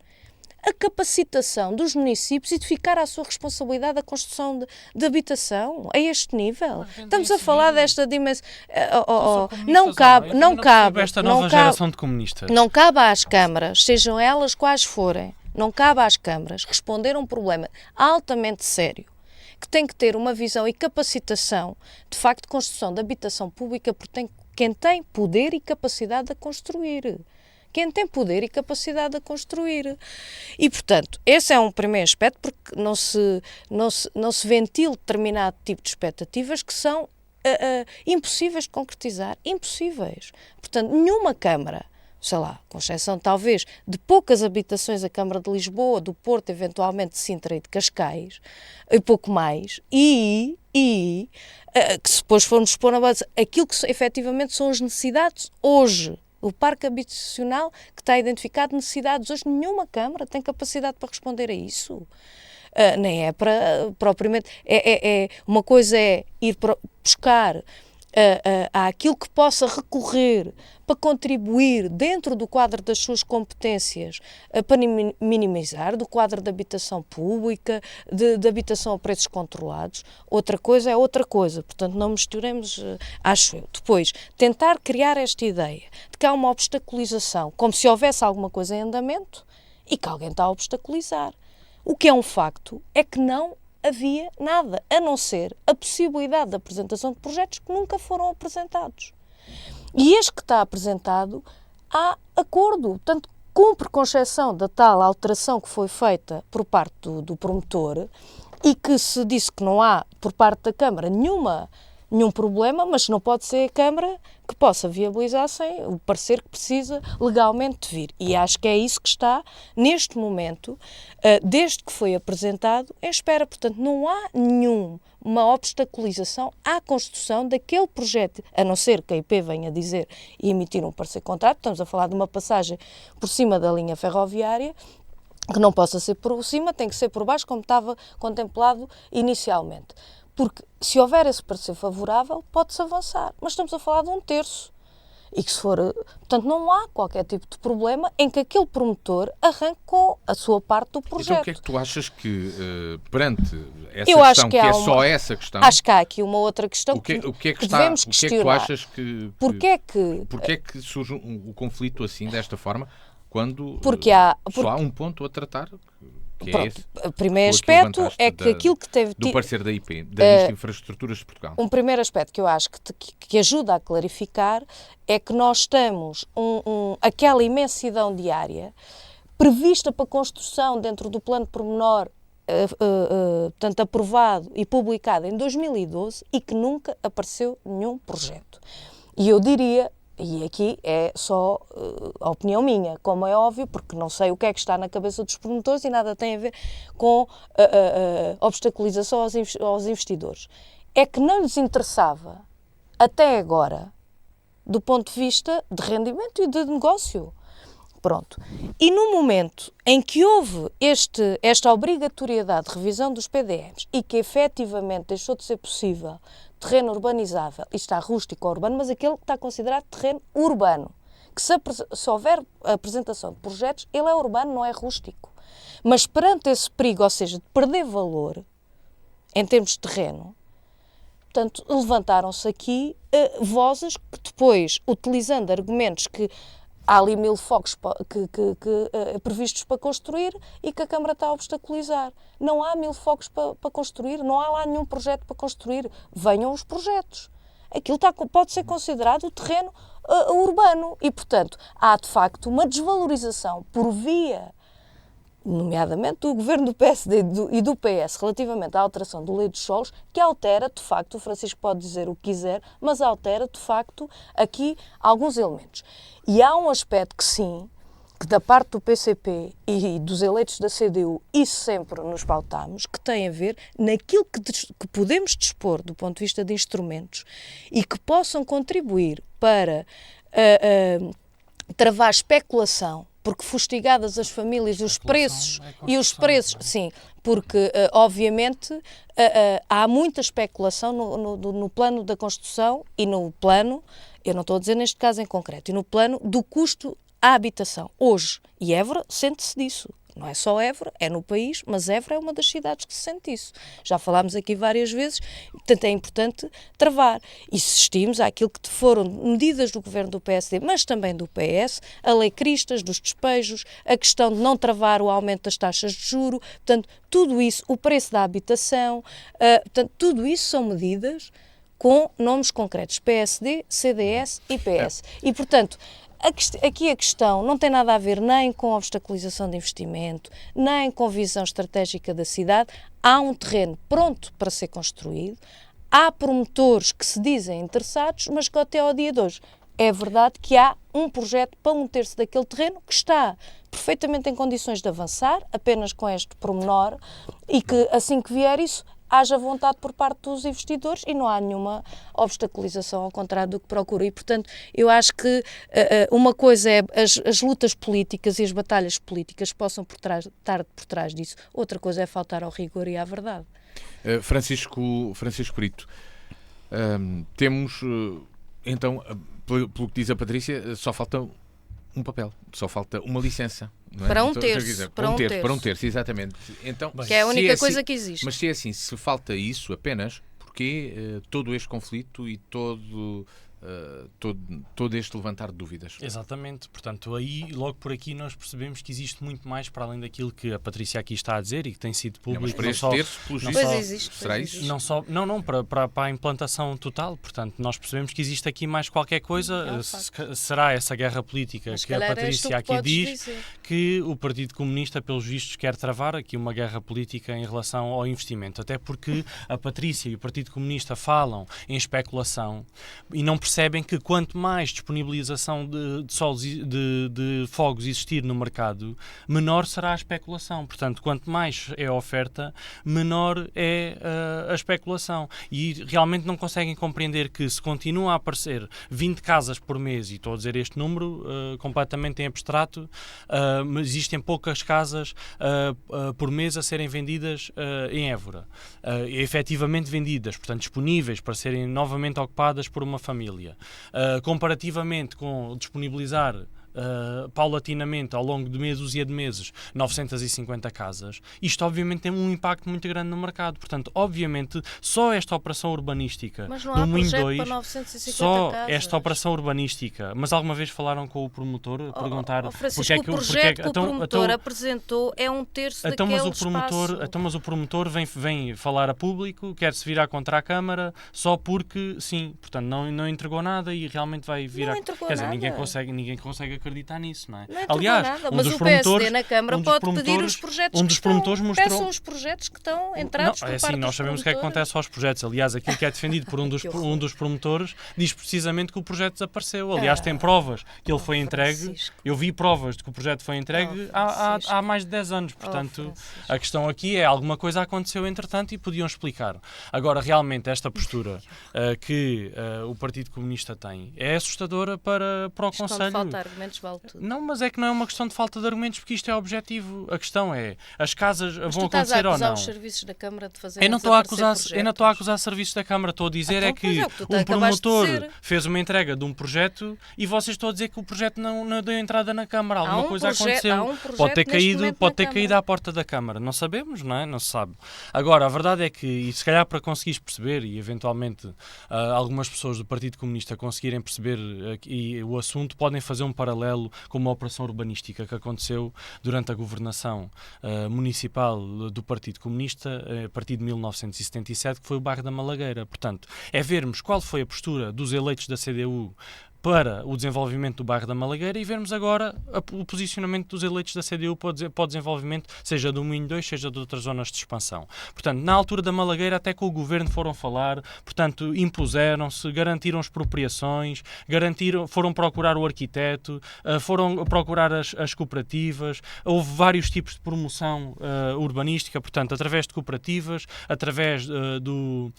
a capacitação dos municípios e de ficar à sua responsabilidade a construção de habitação a este nível? Estamos a falar desta dimensão. Não cabe esta nova geração de comunistas. Não cabe às câmaras, sejam elas quais forem, não cabe às câmaras responder a um problema altamente sério, que tem que ter uma visão e capacitação, de facto, de construção de habitação pública, porque quem tem poder e capacidade de construir. Quem tem poder e capacidade de construir. E, portanto, esse é um primeiro aspecto, porque não se ventila determinado tipo de expectativas que são impossíveis de concretizar. Impossíveis. Portanto, nenhuma Câmara, sei lá, com exceção talvez de poucas habitações, a Câmara de Lisboa, do Porto, eventualmente de Sintra e de Cascais, e pouco mais, que se depois formos pôr na base aquilo que efetivamente são as necessidades hoje, o parque habitacional que está identificado necessidades hoje, nenhuma Câmara tem capacidade para responder a isso. Nem é para propriamente... uma coisa é ir buscar àquilo que possa recorrer para contribuir dentro do quadro das suas competências para minimizar, do quadro de habitação pública, de habitação a preços controlados. Outra coisa é outra coisa, portanto não misturemos, acho eu. Depois, tentar criar esta ideia de que há uma obstaculização, como se houvesse alguma coisa em andamento e que alguém está a obstaculizar. O que é um facto é que não havia nada, a não ser a possibilidade de apresentação de projetos que nunca foram apresentados. E este que está apresentado, há acordo, portanto, cumpre com exceção da tal alteração que foi feita por parte do promotor e que se disse que não há, por parte da Câmara, nenhum problema, mas não pode ser a Câmara que possa viabilizar sem o parecer que precisa legalmente de vir. E acho que é isso que está, neste momento, desde que foi apresentado, em espera. Portanto, não há nenhuma obstaculização à construção daquele projeto, a não ser que a IP venha dizer e emitir um parecer contrário. Estamos a falar de uma passagem por cima da linha ferroviária, que não possa ser por cima, tem que ser por baixo, como estava contemplado inicialmente. Porque se houver esse parecer favorável, pode-se avançar. Mas estamos a falar de 1/3. E que se for... Portanto, não há qualquer tipo de problema em que aquele promotor arranque com a sua parte do projeto. Então o que é que tu achas que, perante essa questão, que é só essa questão... Acho que há aqui uma outra questão que devemos questionar. O que é que tu achas que... Porquê é que surge o conflito assim, desta forma, quando só há um ponto a tratar... Que é esse, o primeiro aspecto é que aquilo que teve... Do parecer da IP, das Infraestruturas de Portugal. Um primeiro aspecto que eu acho que ajuda a clarificar é que nós estamos aquela imensidão de área prevista para construção dentro do plano pormenor, portanto, aprovado e publicado em 2012 e que nunca apareceu nenhum projeto. E eu diria... E aqui é só a opinião minha, como é óbvio, porque não sei o que é que está na cabeça dos promotores e nada tem a ver com obstaculização aos investidores. É que não lhes interessava, até agora, do ponto de vista de rendimento e de negócio. Pronto. E no momento em que houve esta obrigatoriedade de revisão dos PDMs e que efetivamente deixou de ser possível terreno urbanizável, e está rústico ou urbano, mas aquele que está considerado terreno urbano, que se houver apresentação de projetos, ele é urbano, não é rústico. Mas perante esse perigo, ou seja, de perder valor em termos de terreno, portanto, levantaram-se aqui vozes que depois, utilizando argumentos que há ali 1000 focos previstos para construir e que a Câmara está a obstaculizar. Não há 1000 focos para construir, não há lá nenhum projeto para construir. Venham os projetos. Aquilo pode ser considerado o terreno urbano e, portanto, há de facto uma desvalorização por via, nomeadamente do governo do PSD e do PS, relativamente à alteração do Lei dos Solos, que altera, de facto, o Francisco pode dizer o que quiser, mas altera, de facto, aqui alguns elementos. E há um aspecto que sim, que da parte do PCP e dos eleitos da CDU, isso sempre nos pautámos, que tem a ver naquilo que podemos dispor do ponto de vista de instrumentos e que possam contribuir para travar especulação, porque fustigadas as famílias, os preços e os preços, sim, porque obviamente há muita especulação no plano da construção e no plano, eu não estou a dizer neste caso em concreto, e no plano do custo à habitação. Hoje, e Évora sente-se disso. Não é só Évora, é no país, mas Évora é uma das cidades que se sente isso. Já falámos aqui várias vezes, portanto é importante travar. E assistimos àquilo que foram medidas do governo do PSD, mas também do PS, a lei Cristas, dos despejos, a questão de não travar o aumento das taxas de juro, portanto, tudo isso, o preço da habitação, portanto, tudo isso são medidas com nomes concretos, PSD, CDS e PS. E, portanto, aqui a questão não tem nada a ver nem com obstaculização de investimento, nem com visão estratégica da cidade. Há um terreno pronto para ser construído, há promotores que se dizem interessados, mas que até ao dia de hoje é verdade que há um projeto para meter-se daquele terreno que está perfeitamente em condições de avançar, apenas com este pormenor, e que assim que vier isso, haja vontade por parte dos investidores e não há nenhuma obstaculização ao contrário do que procura. E, portanto, eu acho que uma coisa é as lutas políticas e as batalhas políticas possam estar por trás disso. Outra coisa é faltar ao rigor e à verdade. Francisco Brito, temos, então, pelo que diz a Patrícia, só falta um papel, só falta uma licença. Não é? Para um terço. Para um terço, exatamente. Então, que é a única coisa que existe. Mas se é assim, se falta isso apenas, porquê todo este conflito e todo este levantar de dúvidas? Exatamente, portanto, aí, logo por aqui, nós percebemos que existe muito mais para além daquilo que a Patrícia aqui está a dizer e que tem sido público. Mas para este terço, pelos vistos, será isso? Não, para a implantação total, portanto, nós percebemos que existe aqui mais qualquer coisa, será essa guerra política que a Patrícia aqui diz, que o Partido Comunista, pelos vistos, quer travar aqui uma guerra política em relação ao investimento, até porque a Patrícia e o Partido Comunista falam em especulação e não percebem que quanto mais disponibilização de fogos existir no mercado, menor será a especulação. Portanto, quanto mais é a oferta, menor é a especulação. E realmente não conseguem compreender que se continuam a aparecer 20 casas por mês, e estou a dizer este número completamente em abstrato, mas existem poucas casas por mês a serem vendidas em Évora. Efetivamente vendidas, portanto disponíveis para serem novamente ocupadas por uma família. Comparativamente com disponibilizar paulatinamente, ao longo de meia dúzia de meses, 950 casas, isto obviamente tem um impacto muito grande no mercado. Portanto, obviamente, só esta operação urbanística do Moinho 2, só casas. Esta operação urbanística, mas alguma vez falaram com o promotor a perguntar porque é que o projeto que o promotor apresentou é um terço daquele espaço. Mas o promotor vem falar a público, quer-se virar contra a Câmara, só porque sim, portanto não entregou nada e realmente vai virar. Quer dizer, ninguém consegue acreditar nisso, não é? Não aliás, nada, mas o PSD na Câmara pode pedir os projetos peçam os projetos que estão entrados por parte nós sabemos o que é que acontece aos projetos. Aliás, aquilo que é defendido por um dos promotores diz precisamente que o projeto desapareceu. Aliás, tem provas que ele foi entregue. Eu vi provas de que o projeto foi entregue há mais de 10 anos. Portanto, a questão aqui é alguma coisa aconteceu entretanto e podiam explicar. Agora, realmente, esta postura que o Partido Comunista tem é assustadora para o Conselho. Vale tudo. Não, mas é que não é uma questão de falta de argumentos, porque isto é objetivo. A questão é, as casas mas vão acontecer ou não? Os serviços da Câmara de fazer eu não estou a acusar os serviços da Câmara, estou a dizer que um promotor fez uma entrega de um projeto e vocês estão a dizer que o projeto não deu entrada na Câmara. Alguma coisa aconteceu. Pode ter caído à porta da Câmara. Não sabemos, não é? Não se sabe. Agora, a verdade é que, e se calhar para conseguires perceber e eventualmente algumas pessoas do Partido Comunista conseguirem perceber o assunto, podem fazer um paralelo com uma operação urbanística que aconteceu durante a governação municipal do Partido Comunista a partir de 1977, que foi o bairro da Malagueira. Portanto, é vermos qual foi a postura dos eleitos da CDU para o desenvolvimento do bairro da Malagueira e vermos agora o posicionamento dos eleitos da CDU para o desenvolvimento, seja do Minho 2, seja de outras zonas de expansão. Portanto, na altura da Malagueira, até com o governo foram falar, portanto, impuseram-se, garantiram expropriações, foram procurar o arquiteto, foram procurar as cooperativas, houve vários tipos de promoção urbanística, portanto, através de cooperativas, através do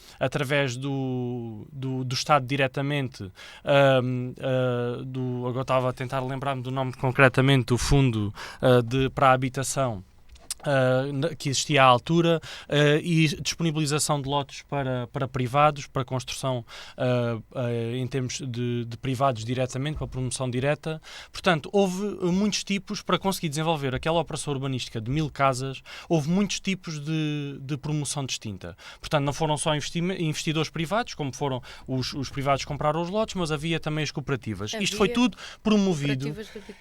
Estado diretamente, agora estava a tentar lembrar-me do nome concretamente, do Fundo para a Habitação, que existia à altura, e disponibilização de lotes para privados, para construção em termos de privados diretamente, para promoção direta. Portanto, houve muitos tipos para conseguir desenvolver aquela operação urbanística de 1000 casas, houve muitos tipos de promoção distinta. Portanto, não foram só investidores privados, como foram os privados compraram os lotes, mas havia também as cooperativas. Isto foi tudo promovido.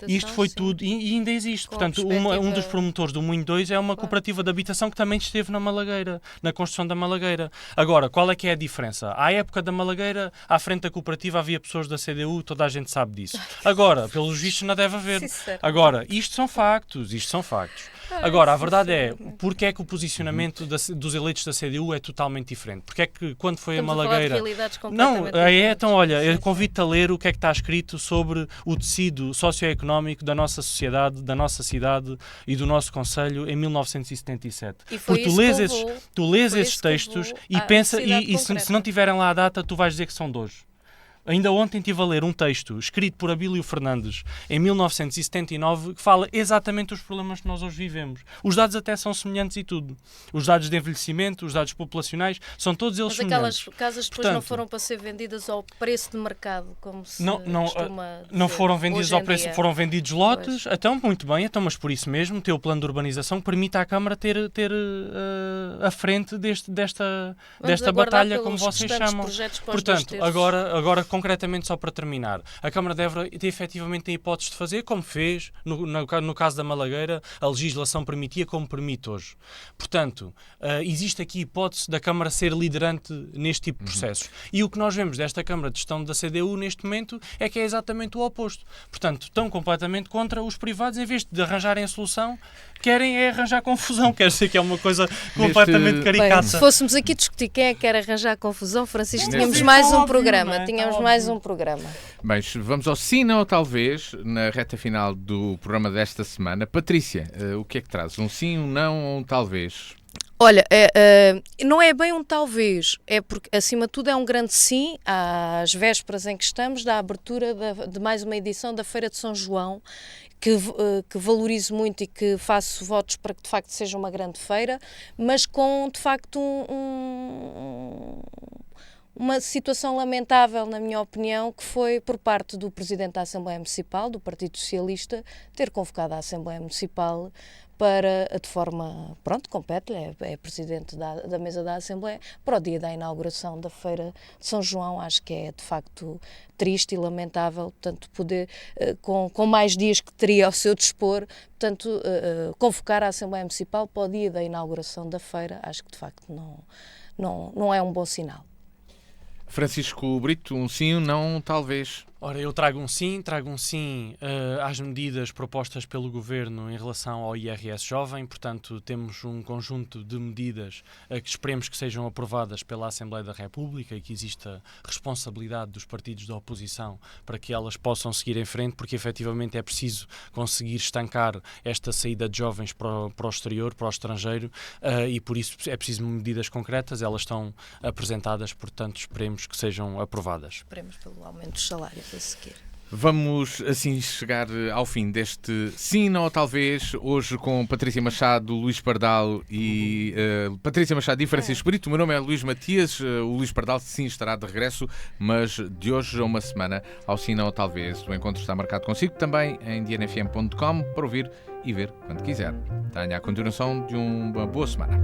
Isto foi tudo, e ainda existe. Portanto, um dos promotores do Moinho 2 é uma cooperativa de habitação que também esteve na Malagueira, na construção da Malagueira. Agora, qual é que é a diferença? À época da Malagueira, à frente da cooperativa havia pessoas da CDU, toda a gente sabe disso. Agora, pelos vistos, não deve haver. Agora, isto são factos. Agora, a verdade é, porque é que o posicionamento dos eleitos da CDU é totalmente diferente? Porque é que quando foi a Malagueira... Não, então, olha, eu convido-te a ler o que é que está escrito sobre o tecido socioeconómico da nossa sociedade, da nossa cidade e do nosso concelho em 1977. Porque tu lês esses textos e pensa, e se não tiverem lá a data, tu vais dizer que são de hoje. Ainda ontem estive a ler um texto escrito por Abílio Fernandes em 1979 que fala exatamente dos problemas que nós hoje vivemos. Os dados até são semelhantes e tudo. Os dados de envelhecimento, os dados populacionais, são todos eles semelhantes. Mas aquelas casas depois não foram para ser vendidas ao preço de mercado, como se costuma dizer. Não foram vendidas ao preço, foram vendidos lotes. Pois. Então, muito bem, mas por isso mesmo, ter o plano de urbanização que permite à Câmara ter a frente desta batalha, como vocês chamam. Portanto, agora concretamente, só para terminar, a Câmara de Évora efetivamente tem hipóteses de fazer, como fez no caso da Malagueira, a legislação permitia, como permite hoje. Portanto, existe aqui hipótese da Câmara ser liderante neste tipo de processos. E o que nós vemos desta Câmara de Gestão da CDU neste momento é que é exatamente o oposto. Portanto, estão completamente contra os privados, em vez de arranjarem a solução, querem arranjar confusão. Quer dizer que é uma coisa completamente caricata. Bem, se fôssemos aqui discutir quem é que quer arranjar confusão, Francisco, tínhamos mais um programa. Mas vamos ao sim, não, talvez, na reta final do programa desta semana. Patrícia, o que é que traz? Um sim, um não ou um talvez? Olha, não é bem um talvez, é porque, acima de tudo, é um grande sim, às vésperas em que estamos, da abertura de mais uma edição da Feira de São João, que valorizo muito e que faço votos para que, de facto, seja uma grande feira, mas com, de facto, uma situação lamentável, na minha opinião, que foi por parte do Presidente da Assembleia Municipal, do Partido Socialista, ter convocado a Assembleia Municipal para, de forma, compete, é Presidente da Mesa da Assembleia, para o dia da inauguração da Feira de São João. Acho que é, de facto, triste e lamentável, portanto, poder, com mais dias que teria ao seu dispor, portanto, convocar a Assembleia Municipal para o dia da inauguração da feira, acho que, de facto, não é um bom sinal. Francisco Brito, um sim, um não, talvez. Ora, eu trago um sim às medidas propostas pelo Governo em relação ao IRS jovem. Portanto, temos um conjunto de medidas que esperemos que sejam aprovadas pela Assembleia da República e que exista responsabilidade dos partidos da oposição para que elas possam seguir em frente, porque efetivamente é preciso conseguir estancar esta saída de jovens para o exterior, para o estrangeiro, e por isso é preciso medidas concretas. Elas estão apresentadas, portanto, esperemos que sejam aprovadas. Esperemos pelo aumento dos salários a seguir. Vamos assim chegar ao fim deste sim, não, talvez, hoje com Patrícia Machado, Luís Pardal e Patrícia Machado e Francisco Brito. O meu nome é Luís Matias. O Luís Pardal sim estará de regresso, mas de hoje a uma semana, ao sim, não, talvez. O encontro está marcado consigo também em dnfm.com para ouvir e ver quando quiser. Tenha a continuação de uma boa semana.